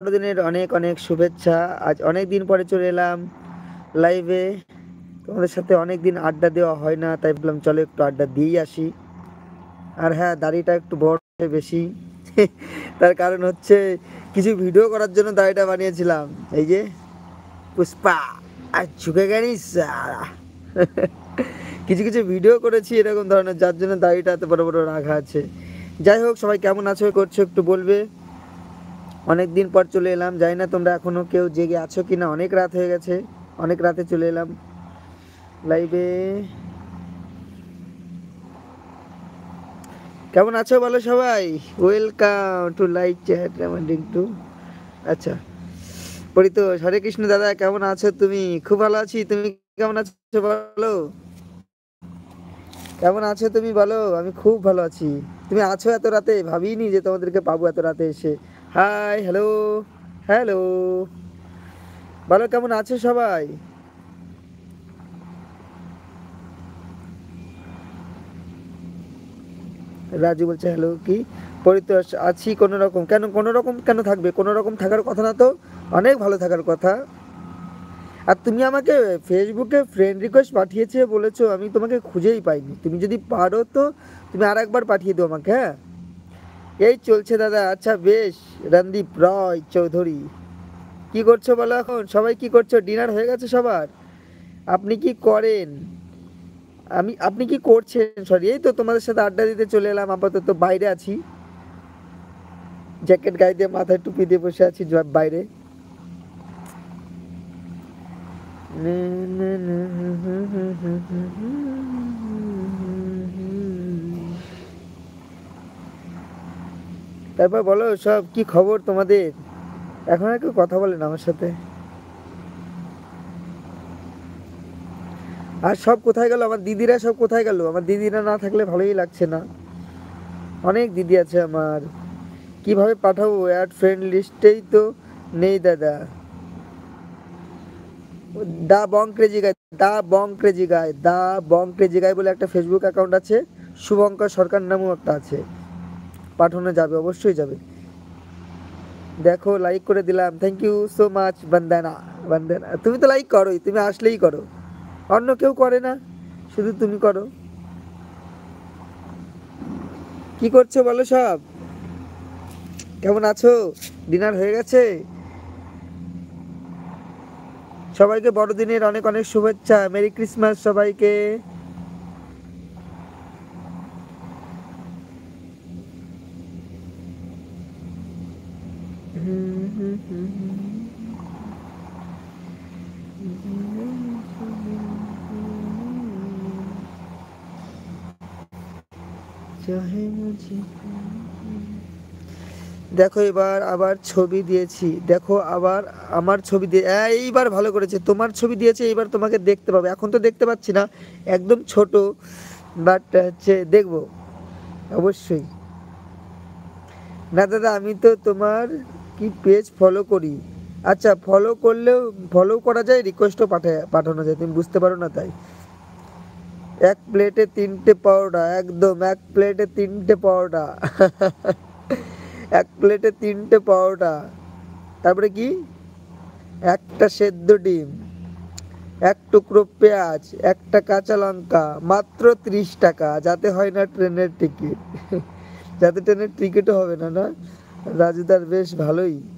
বড়দিনের অনেক অনেক শুভেচ্ছা। আজ অনেক দিন পরে চলে এলাম লাইভে। তোমাদের সাথে অনেক দিন আড্ডা দেওয়া হয় না, তাই ভাবলাম চলো একটু আড্ডা দিয়েই আসি। আর হ্যাঁ, দাড়িটা একটু বড় বেশি। তার কারণ হচ্ছে কিছু ভিডিও করার জন্য দাড়িটা বানিয়েছিলাম। এই যে পুষ্পা আর ঝুঁকে গেছিস। কিছু কিছু ভিডিও করেছি এরকম ধরনের, যার জন্য দাড়িটা এত বড় বড় রাখা আছে। যাই হোক, সবাই কেমন আছো করছো একটু বলবে। অনেক দিন পর চলে এলাম, জানি না তোমরা এখনও কেউ জেগে আছো কি না। অনেক রাত হয়ে গেছে, অনেক রাতে চলে এলাম লাইভে। কেমন আছো বলো সবাই। Welcome to live chat reminding to. আচ্ছা, পরিতোষ, হরে কৃষ্ণ দাদা, কেমন আছো তুমি? খুব ভালো আছি, তুমি কেমন আছো বলো। কেমন আছো তুমি বলো। আমি খুব ভালো আছি। তুমি আছো এত রাতে, ভাবিনি যে তোমাদেরকে পাবো এত রাতে এসে। হাই, হ্যালো, হ্যালো, বলো কেমন আছো সবাই। রাজু বলছে হ্যালো কি। পরিতোষ, আছি কোনো রকম। কেন কোনো রকম কেন থাকবে, কোনো রকম থাকার কথা না তো, অনেক ভালো থাকার কথা। আর তুমি আমাকে ফেসবুকে ফ্রেন্ড রিকোয়েস্ট পাঠিয়েছে বলেছো, আমি তোমাকে খুঁজেই পাইনি। তুমি যদি পারো তো তুমি আর একবার পাঠিয়ে দিও আমাকে, হ্যাঁ। এই চলছে দাদা। আচ্ছা বেশ। রণদীপ রয় চৌধুরী, কি করছো বলো এখন, সবাই কি করছো? ডিনার হয়ে গেছে সবার? আপনি কি করেন? আপনি কি করছেন, সরি। এই তো তোমাদের সাথে আড্ডা দিতে চলে এলাম, আপাতত বাইরে আছি। জ্যাকেট গায়ে দিয়ে, মাথায় টুপি দিয়ে বসে আছি বাইরে। তারপর বলো সব কি খবর তোমাদের। এখন আর কেউ কথা বলে না আমার সাথে। আর সব কোথায় গেল আমার দিদিরা, সব কোথায় গেল? আমার দিদিরা না থাকলে ভালোই লাগছে না। অনেক দিদি আছে আমার, কিভাবে পাঠাবো? অ্যাড ফ্রেন্ড লিস্টেই তো নেই দাদা। দা বং ক্রেজি গাই, দা বং ক্রেজি গাই, দা বং ক্রেজি গাই বলে একটা ফেসবুক অ্যাকাউন্ট আছে। শুভঙ্কর সরকার নামেও একটা আছে। পাঠানো যাবে, অবশ্যই যাবে। দেখো লাইক করে দিলাম, থ্যাংক ইউ সো মাচ বন্দনা। বন্দনা, তুমি তো লাইক করোই, তুমি আসলেই করো, অন্য কেউ করে না, শুধু তুমি করো। কি করছো বলো সব, কেমন আছো? ডিনার হয়ে গেছে? সবাইকে বড়দিনের অনেক অনেক শুভেচ্ছা, মেরি ক্রিসমাস সবাইকে। দেখো এবার আবার ছবি দিয়েছি, দেখো আবার আমার ছবি দিয়ে, এইবার ভালো করেছে, তোমার ছবি দিয়েছে, এইবার তোমাকে দেখতে পাবে। এখন তো দেখতে পাচ্ছি না, একদম ছোট, বাট হচ্ছে দেখবো অবশ্যই। না দাদা, আমি তো তোমার কি পেজ ফলো করি। আচ্ছা, ফলো করলেও ফলো করা যায়, রিকোয়েস্টও পাঠানো যায়, তুমি বুঝতে পারো না তাই। এক প্লেটে তিনটে পাওড়া, একদম এক প্লেটে তিনটে পাওড়া। এক প্লেটে তিনটে পাওড়া, তারপরে কি, একটা সেদ্ধ ডিম, এক টুকরো পেঁয়াজ, একটা কাঁচা লঙ্কা, মাত্র 30 টাকা। যাতে হয় না ট্রেনের টিকিট। যাতে ট্রেনের টিকিটও হবে না, না রাজুদার বেশ ভালোই।